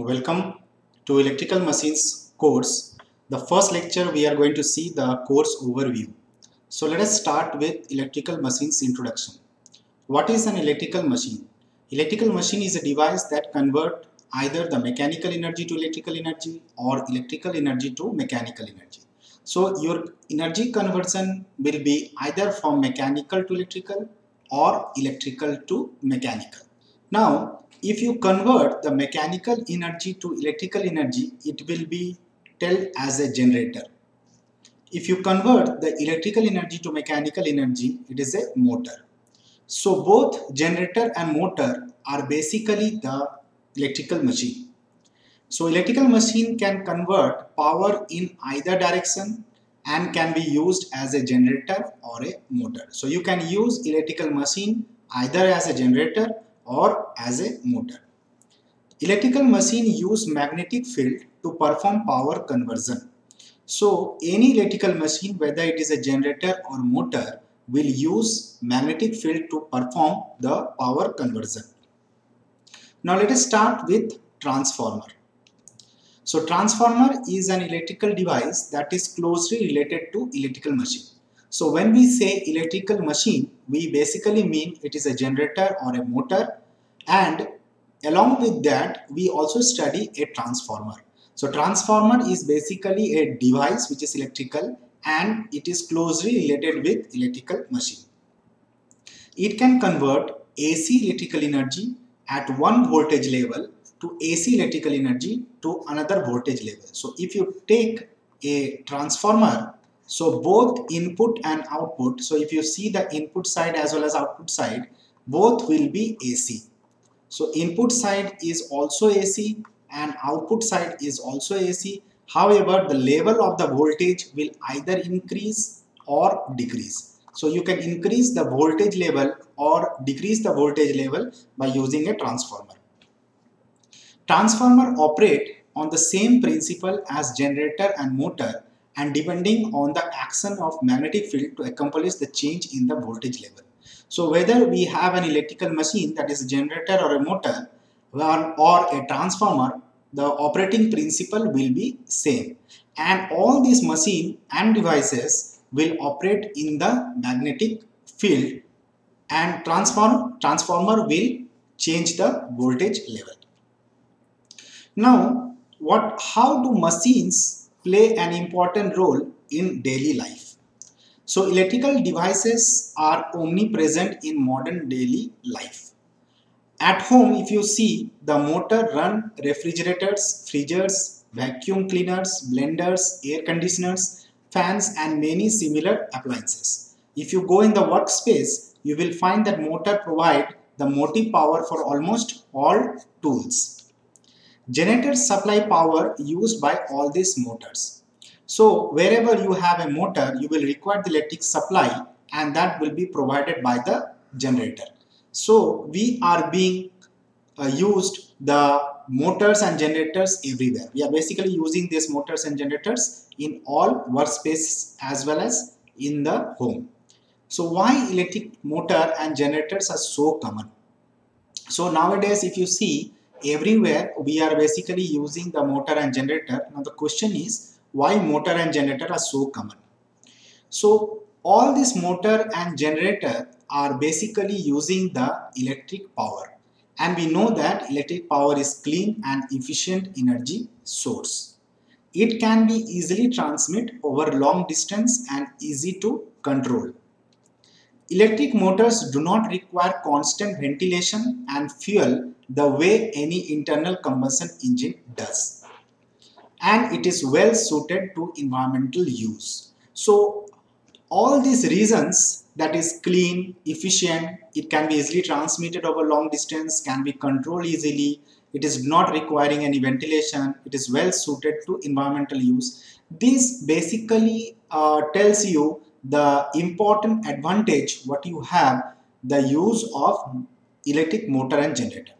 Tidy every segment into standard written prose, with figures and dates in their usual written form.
Welcome to Electrical Machines course. The first lecture we are going to see the course overview. So let us start with Electrical Machines introduction. What is an electrical machine? Electrical machine is a device that convert either the mechanical energy to electrical energy or electrical energy to mechanical energy. So your energy conversion will be either from mechanical to electrical or electrical to mechanical. Now, if you convert the mechanical energy to electrical energy, it will be told as a generator. If you convert the electrical energy to mechanical energy, it is a motor. So both generator and motor are basically the electrical machine. So electrical machine can convert power in either direction and can be used as a generator or a motor. So you can use electrical machine either as a generator or as a motor. Electrical machine use magnetic field to perform power conversion. So any electrical machine, whether it is a generator or motor, will use magnetic field to perform the power conversion. Now let us start with transformer. So transformer is an electrical device that is closely related to electrical machine. So when we say electrical machine, we basically mean it is a generator or a motor, and along with that we also study a transformer. So transformer is basically a device which is electrical and it is closely related with electrical machine. It can convert AC electrical energy at one voltage level to AC electrical energy to another voltage level. So if you take a transformer, so both input and output, so if you see the input side as well as output side, both will be AC. So input side is also AC and output side is also AC. However, the level of the voltage will either increase or decrease. So you can increase the voltage level or decrease the voltage level by using a transformer. Transformer operate on the same principle as generator and motor and depending on the action of magnetic field to accomplish the change in the voltage level. So whether we have an electrical machine that is a generator or a motor or a transformer, the operating principle will be same. And all these machine and devices will operate in the magnetic field and transformer will change the voltage level. Now, how do machines play an important role in daily life? So, electrical devices are omnipresent in modern daily life. At home, if you see, the motor run refrigerators, freezers, vacuum cleaners, blenders, air conditioners, fans and many similar appliances. If you go in the workspace, you will find that motor provide the motive power for almost all tools. Generators supply power used by all these motors. So wherever you have a motor, you will require the electric supply and that will be provided by the generator. So we are being used the motors and generators everywhere. We are basically using these motors and generators in all workspaces as well as in the home. So why electric motor and generators are so common? So nowadays if you see, everywhere we are basically using the motor and generator. Now the question is why motor and generator are so common. So all this motor and generator are basically using the electric power, and we know that electric power is clean and efficient energy source. It can be easily transmitted over long distance and easy to control. Electric motors do not require constant ventilation and fuel the way any internal combustion engine does. And it is well suited to environmental use. So all these reasons, that is clean, efficient, it can be easily transmitted over long distance, can be controlled easily, it is not requiring any ventilation, it is well suited to environmental use. This basically tells you the important advantage what you have the use of electric motor and generator.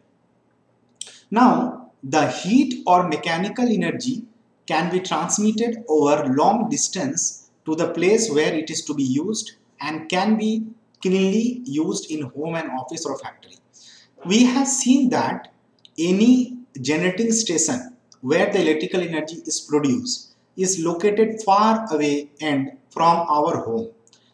Now the heat or mechanical energy can be transmitted over long distance to the place where it is to be used and can be cleanly used in home and office or factory. We have seen that any generating station where the electrical energy is produced is located far away and from our home.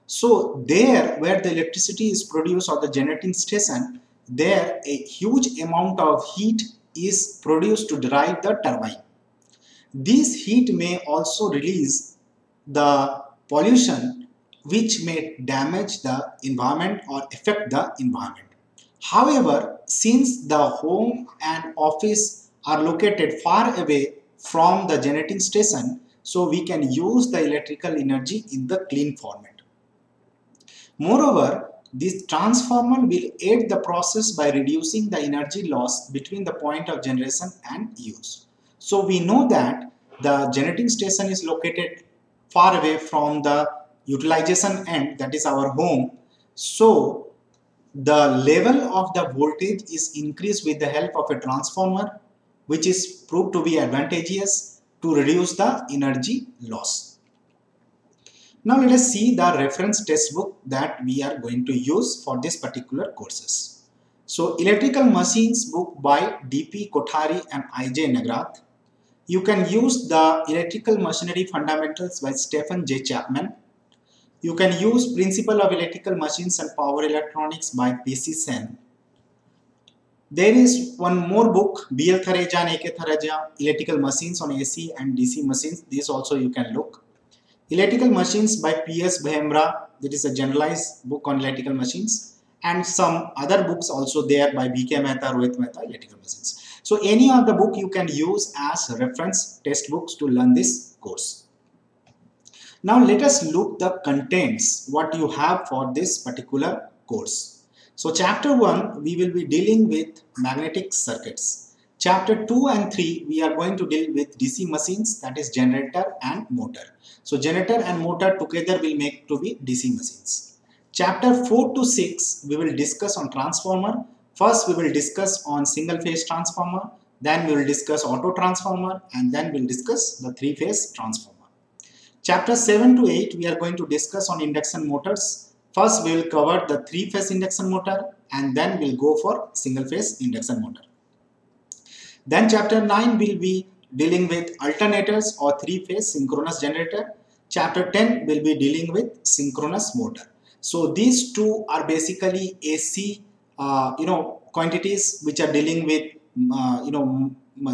So there where the electricity is produced or the generating station, there a huge amount of heat is produced to drive the turbine. This heat may also release the pollution which may damage the environment or affect the environment. However, since the home and office are located far away from the generating station, so we can use the electrical energy in the clean format. Moreover, this transformer will aid the process by reducing the energy loss between the point of generation and use. So we know that the generating station is located far away from the utilization end, that is our home. So the level of the voltage is increased with the help of a transformer, which is proved to be advantageous to reduce the energy loss. Now let us see the reference textbook that we are going to use for this particular courses. So Electrical Machines book by D.P. Kothari and I.J. Nagrath. You can use the Electrical Machinery Fundamentals by Stephen J. Chapman. You can use Principle of Electrical Machines and Power Electronics by P.C. Sen. There is one more book, B.L. Thareja and A.K. Thareja, Electrical Machines on AC and DC Machines. This also you can look. Electrical Machines by P.S. Bhemra, that is a generalized book on electrical machines, and some other books also there by B.K. Mehta, Rohit Mehta, Electrical Machines. So any of the book you can use as reference textbooks to learn this course. Now let us look the contents, what you have for this particular course. So chapter 1, we will be dealing with magnetic circuits. Chapter 2 and 3, we are going to deal with DC machines, that is generator and motor. So generator and motor together will make to be DC machines. Chapter 4 to 6, we will discuss on transformer. First we will discuss on single phase transformer, then we will discuss auto transformer, and then we will discuss the three phase transformer. Chapter 7 to 8, we are going to discuss on induction motors. First we will cover the three phase induction motor, and then we will go for single phase induction motor. Then chapter 9 will be dealing with alternators or three-phase synchronous generator. Chapter 10 will be dealing with synchronous motor. So these two are basically AC, quantities which are dealing with,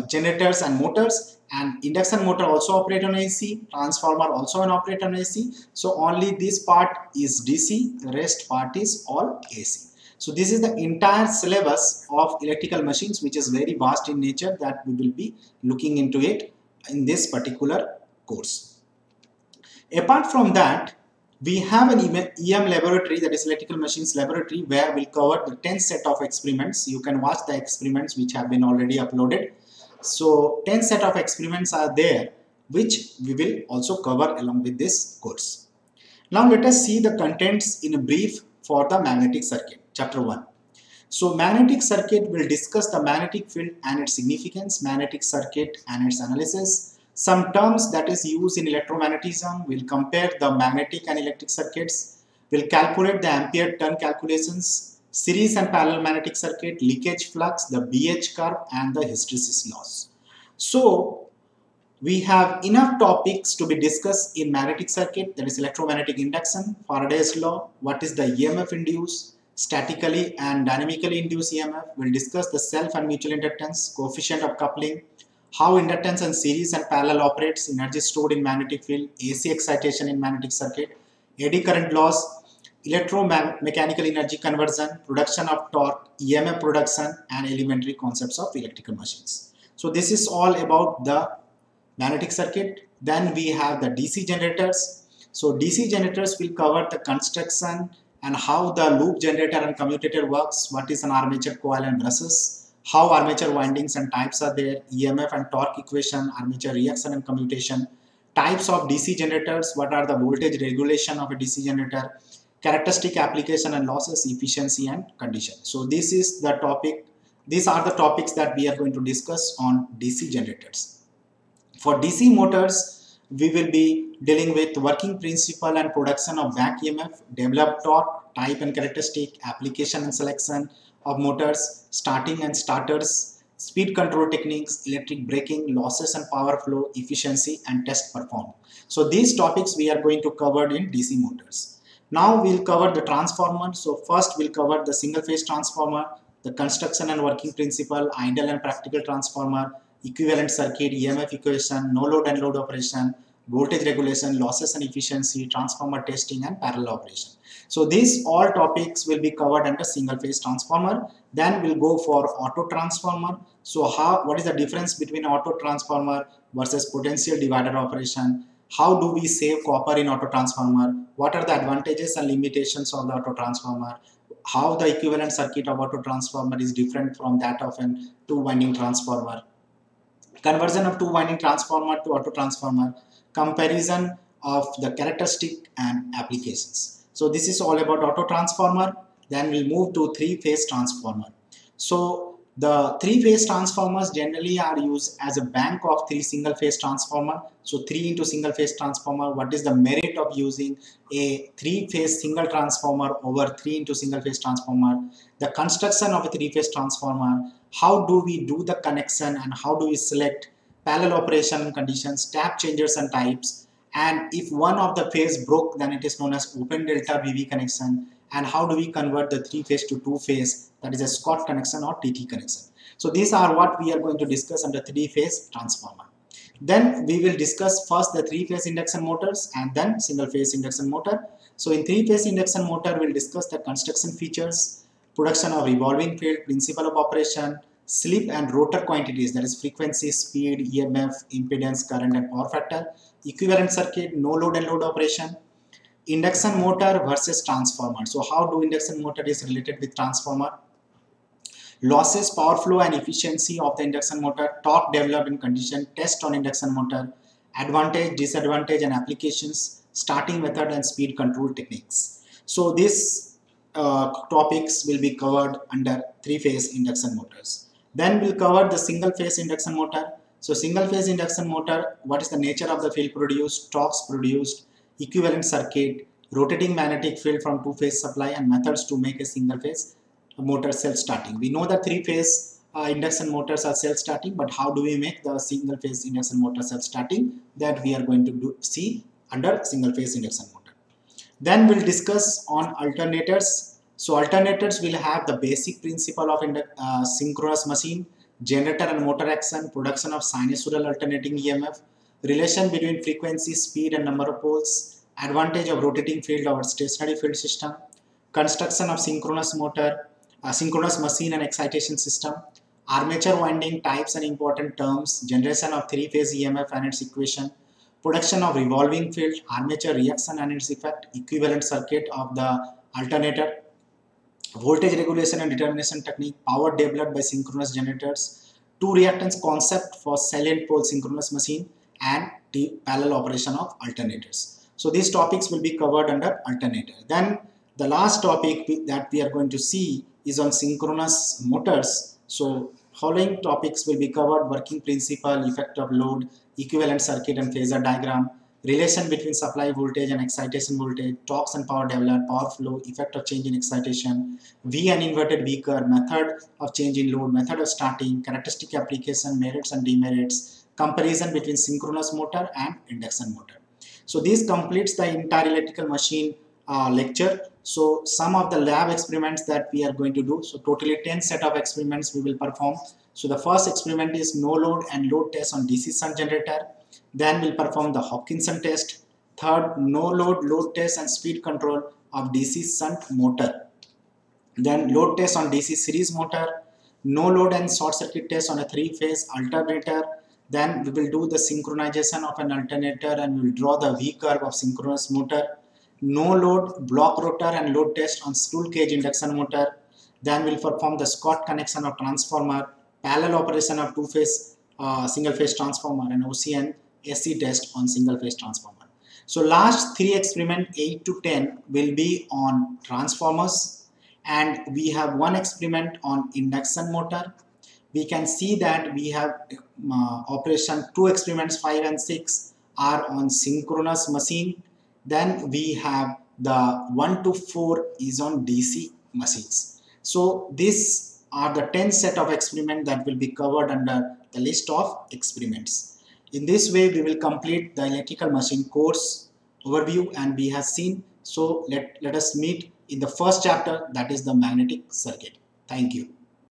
generators and motors. And induction motor also operate on AC, transformer also operate on AC. So only this part is DC, the rest part is all AC. So this is the entire syllabus of electrical machines, which is very vast in nature, that we will be looking into it in this particular course. Apart from that, we have an EM laboratory, that is electrical machines laboratory, where we'll cover the 10 set of experiments. You can watch the experiments which have been already uploaded. So 10 set of experiments are there, which we will also cover along with this course. Now let us see the contents in a brief for the magnetic circuit. Chapter 1. So magnetic circuit will discuss the magnetic field and its significance, magnetic circuit and its analysis, some terms that is used in electromagnetism, will compare the magnetic and electric circuits, will calculate the ampere turn calculations, series and parallel magnetic circuit, leakage flux, the BH curve, and the hysteresis loss. So we have enough topics to be discussed in magnetic circuit, that is electromagnetic induction, Faraday's law, what is the EMF induced, statically and dynamically induced EMF. We'll discuss the self and mutual inductance, coefficient of coupling, how inductance and series and parallel operates, energy stored in magnetic field, AC excitation in magnetic circuit, eddy current loss, electromechanical energy conversion, production of torque, EMF production, and elementary concepts of electrical machines. So this is all about the magnetic circuit. Then we have the DC generators. So DC generators will cover the construction and how the loop generator and commutator works, what is an armature coil and brushes, how armature windings and types are there, EMF and torque equation, armature reaction and commutation, types of DC generators, what are the voltage regulation of a DC generator, characteristic application and losses, efficiency and condition. So this is the topic, these are the topics that we are going to discuss on DC generators. For DC motors, we will be dealing with working principle and production of back EMF, developed torque, type and characteristic, application and selection of motors, starting and starters, speed control techniques, electric braking, losses and power flow, efficiency and test performed. So these topics we are going to cover in DC motors. Now we'll cover the transformer. So first we'll cover the single phase transformer, the construction and working principle, ideal and practical transformer, equivalent circuit, EMF equation, no load and load operation, voltage regulation, losses and efficiency, transformer testing and parallel operation. So these all topics will be covered under single phase transformer. Then we'll go for auto transformer. So what is the difference between auto transformer versus potential divider operation? How do we save copper in auto transformer? What are the advantages and limitations of the auto transformer? How the equivalent circuit of auto transformer is different from that of an two-winding transformer? Conversion of two-winding transformer to auto transformer, comparison of the characteristic and applications. So this is all about auto transformer. Then we'll move to three-phase transformer. So the three-phase transformers generally are used as a bank of three single-phase transformer. So 3 into single-phase transformer. What is the merit of using a three-phase single transformer over 3 into single-phase transformer? The construction of a three-phase transformer. How do we do the connection and how do we select parallel operation conditions, tap changers and types, and if one of the phase broke, then it is known as open delta VV connection, and how do we convert the three phase to two phase, that is a Scott connection or TT connection. So these are what we are going to discuss under three phase transformer. Then we will discuss first the three phase induction motors and then single phase induction motor. So in three phase induction motor, we'll discuss the construction features, production of revolving field, principle of operation, slip and rotor quantities, that is frequency, speed, EMF, impedance, current and power factor, equivalent circuit, no load and load operation, induction motor versus transformer. So how do induction motor is related with transformer? Losses, power flow and efficiency of the induction motor, torque developed in condition, test on induction motor, advantage, disadvantage and applications, starting method and speed control techniques. So these topics will be covered under three-phase induction motors. Then we'll cover the single-phase induction motor. So single-phase induction motor, what is the nature of the field produced, torques produced, equivalent circuit, rotating magnetic field from two-phase supply and methods to make a single-phase motor self-starting. We know that three-phase induction motors are self-starting, but how do we make the single-phase induction motor self-starting? That we are going to see under single-phase induction motor. Then we'll discuss on alternators. So alternators will have the basic principle of synchronous machine, generator and motor action, production of sinusoidal alternating EMF, relation between frequency, speed and number of poles, advantage of rotating field over stationary field system, construction of synchronous motor, synchronous machine and excitation system, armature winding types and important terms, generation of three-phase EMF and its equation, production of revolving field, armature reaction and its effect, equivalent circuit of the alternator, voltage regulation and determination technique, power developed by synchronous generators, two reactance concept for salient pole synchronous machine, and the parallel operation of alternators. So these topics will be covered under alternator. Then the last topic that we are going to see is on synchronous motors. So following topics will be covered: working principle, effect of load, equivalent circuit and phasor diagram, relation between supply voltage and excitation voltage, torques and power developed, power flow, effect of change in excitation, V and inverted V curve, method of change in load, method of starting, characteristic application, merits and demerits, comparison between synchronous motor and induction motor. So this completes the entire electrical machine lecture. So some of the lab experiments that we are going to do. So totally 10 set of experiments we will perform. So the first experiment is no load and load test on DC shunt generator. Then we'll perform the Hopkinson test. Third, no load test and speed control of DC shunt motor. Then load test on DC series motor. No load and short circuit test on a three-phase alternator. Then we will do the synchronization of an alternator and we will draw the V curve of synchronous motor. No load block rotor and load test on spool cage induction motor. Then we'll perform the Scott connection of transformer, parallel operation of two-phase single-phase transformer, and OCN AC test on single-phase transformer. So last three experiments 8 to 10 will be on transformers, and we have one experiment on induction motor. We can see that we have operation 2 experiments 5 and 6 are on synchronous machine. Then we have the 1 to 4 is on DC machines. So this are the 10 set of experiments that will be covered under the list of experiments. In this way, we will complete the electrical machine course overview and we have seen. So let us meet in the first chapter, that is the magnetic circuit. Thank you.